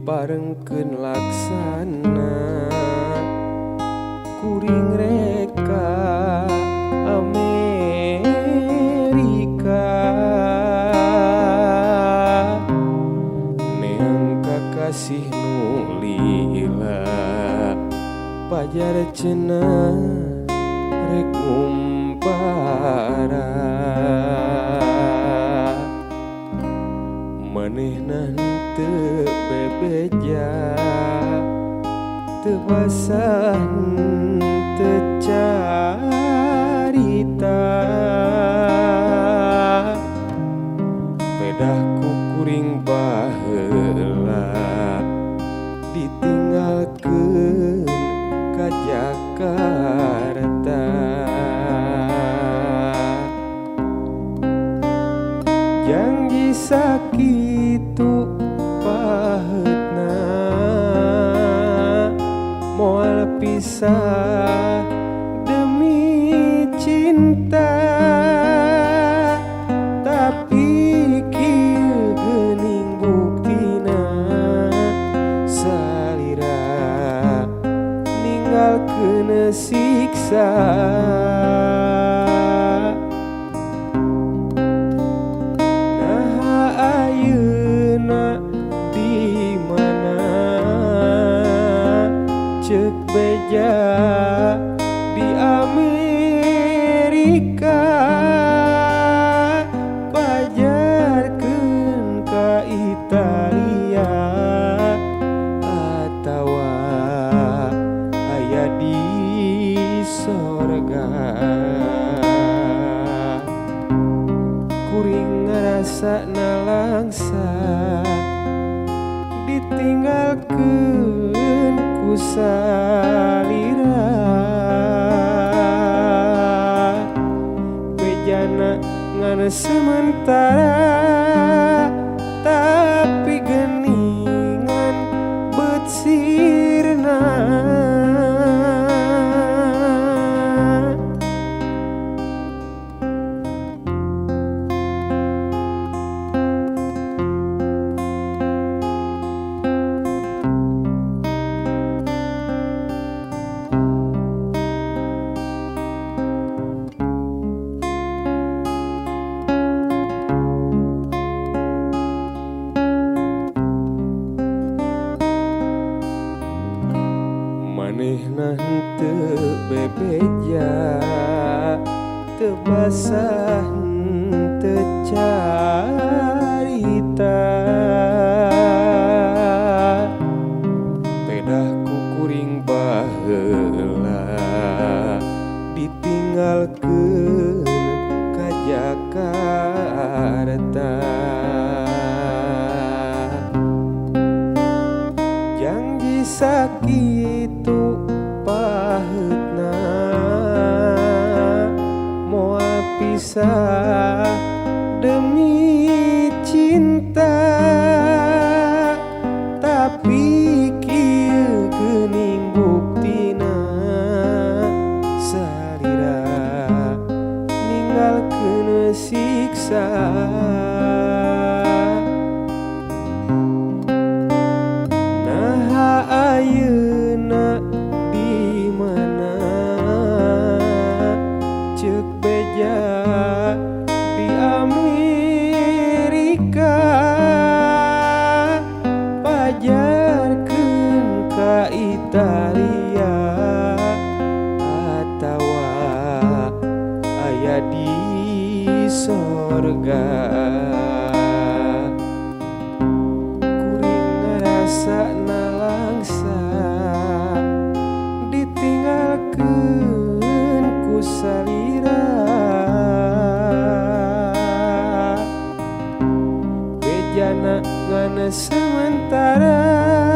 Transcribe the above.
parengkeun laksana kuring reka Amerika neang kakasih nu lila pajar cenah rek ngumpara manehna teu bebeja teu basah teu carita pedah ku kuring baheula ditinggalkeun ka Jakarta janji sakitu paheutna moal pisah demi cinta tapi kieu geuning buktina salira ninggalkeun siksa cek beja di Amerika pajarkeun ka Italia atawa aya di sorga kuring ngarasana langsa ditinggalkeun ku salira bejana ngan sementara tapi geuningan beut sirna manehna teu bebeja teu basah teu carita pedah ku kuring baheula ditinggalkeun ka Jakarta janji sakitu paheutna moal pisah demi cinta tapi kieu geuning buktina salira ninggalkeun siksa ayeuna di mana cek beja di Amerika pajarkeun ka Italia atawa aya di sorga kuring ngarasana langsa ditinggalkeun ku salira bejana ngan sementara